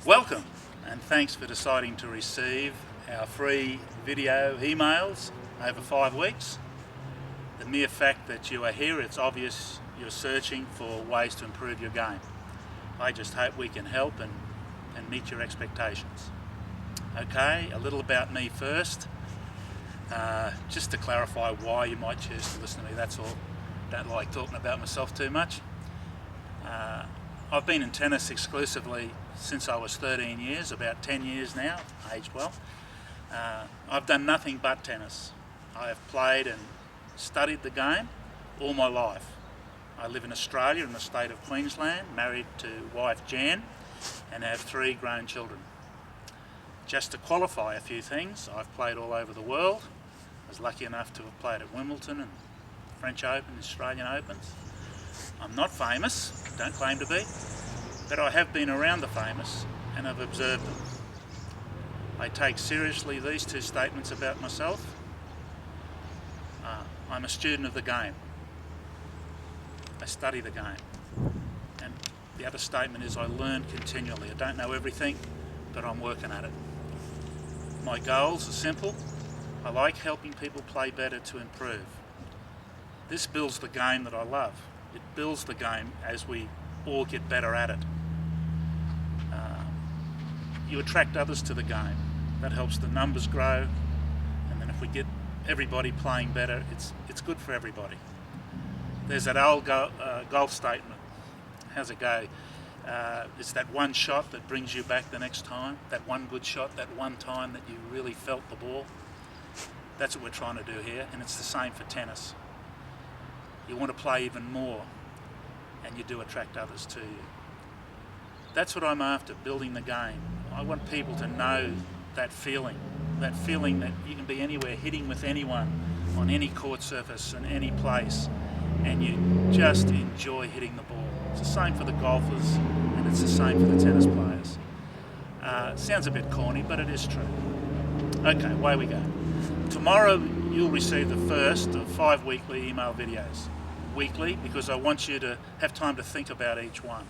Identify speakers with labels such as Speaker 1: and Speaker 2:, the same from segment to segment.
Speaker 1: Welcome and thanks for deciding to receive our free video emails over 5 weeks. The mere fact that you are here, it's obvious you're searching for ways to improve your game. I just hope we can help and meet your expectations. Okay, a little about me first. Just to clarify why you might choose to listen to me, that's all. Don't like talking about myself too much. I've been in tennis exclusively since I was 13 years, about 10 years now, aged well. I've done nothing but tennis. I have played and studied the game all my life. I live in Australia in the state of Queensland, married to wife Jan, and have 3 grown children. Just to qualify a few things, I've played all over the world. I was lucky enough to have played at Wimbledon and French Open, Australian Opens. I'm not famous, don't claim to be, but I have been around the famous and have observed them. I take seriously these 2 statements about myself. I'm a student of the game. I study the game. And the other statement is I learn continually. I don't know everything, but I'm working at it. My goals are simple. I like helping people play better to improve. This builds the game that I love. It builds the game as we all get better at it. You attract others to the game. That helps the numbers grow, and then if we get everybody playing better, it's good for everybody. There's that old golf statement. How's it go? It's that one shot that brings you back the next time, that one good shot, that one time that you really felt the ball. That's what we're trying to do here, and it's the same for tennis. You want to play even more, and you do attract others to you. That's what I'm after, building the game. I want people to know that feeling that you can be anywhere, hitting with anyone, on any court surface, in any place, and you just enjoy hitting the ball. It's the same for the golfers, and it's the same for the tennis players. Sounds a bit corny, but it is true. Okay, away we go. Tomorrow you'll receive the first of 5 weekly email videos. Weekly, because I want you to have time to think about each one.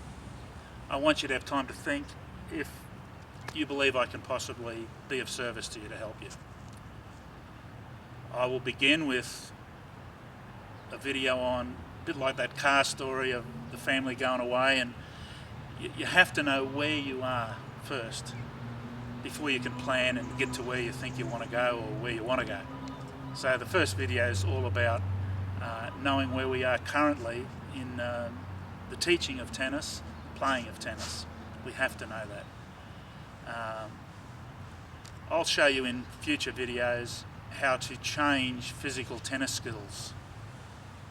Speaker 1: I want you to have time to think if you believe I can possibly be of service to you to help you. I will begin with a video on, a bit like that car story of the family going away, and you have to know where you are first before you can plan and get to where you think you want to go or where you want to go. So the first video is all about knowing where we are currently in the teaching of tennis, playing of tennis. We have to know that. I'll show you in future videos how to change physical tennis skills.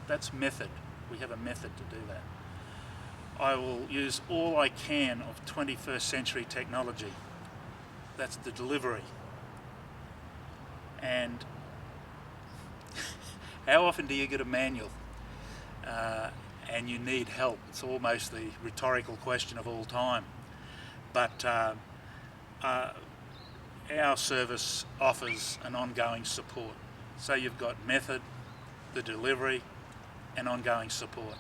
Speaker 1: That's method. We have a method to do that. I will use all I can of 21st century technology. That's the delivery. And how often do you get a manual and you need help? It's almost the rhetorical question of all time. But our service offers an ongoing support. So you've got method, the delivery, and ongoing support.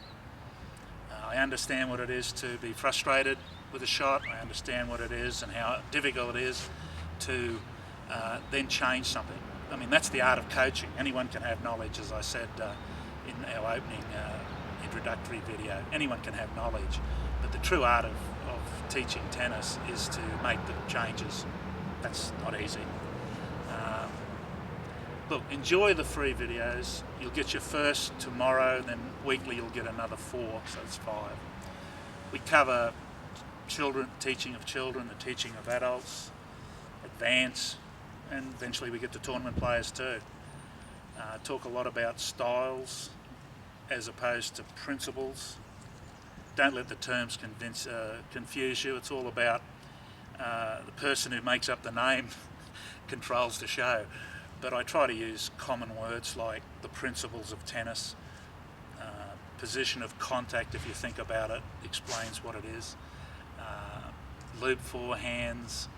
Speaker 1: I understand what it is to be frustrated with a shot. I understand what it is and how difficult it is to then change something. I mean, that's the art of coaching. Anyone can have knowledge, as I said in our opening introductory video. Anyone can have knowledge, but the true art of teaching tennis is to make the changes. That's not easy. Look, enjoy the free videos. You'll get your first tomorrow, then weekly you'll get another 4, so it's 5. We cover children, teaching of children, the teaching of adults, advance, and eventually we get to tournament players too. Talk a lot about styles as opposed to principles. Don't let the terms confuse you. It's all about the person who makes up the name controls the show. But I try to use common words like the principles of tennis. Position of contact, if you think about it, explains what it is. Loop forehands,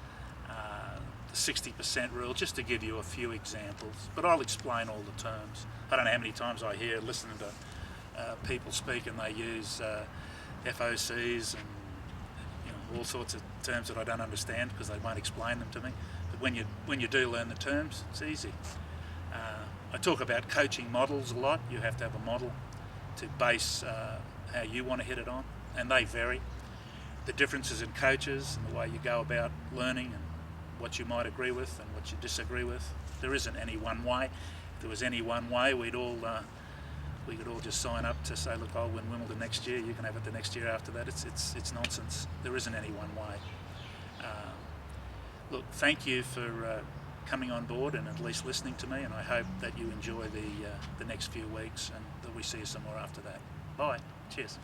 Speaker 1: the 60% rule, just to give you a few examples. But I'll explain all the terms. I don't know how many times I hear listening to people speak and they use FOCs and all sorts of terms that I don't understand because they won't explain them to me. But when you do learn the terms, it's easy. I talk about coaching models a lot. You have to have a model to base how you want to hit it on, and they vary. The differences in coaches and the way you go about learning and what you might agree with and what you disagree with. There isn't any one way. If there was any one way, we could all just sign up to say, look, I'll win Wimbledon next year, you can have it the next year after that. It's nonsense. There isn't any one way. Look, thank you for coming on board and at least listening to me, and I hope that you enjoy the next few weeks and that we see you some more after that. Bye. Cheers.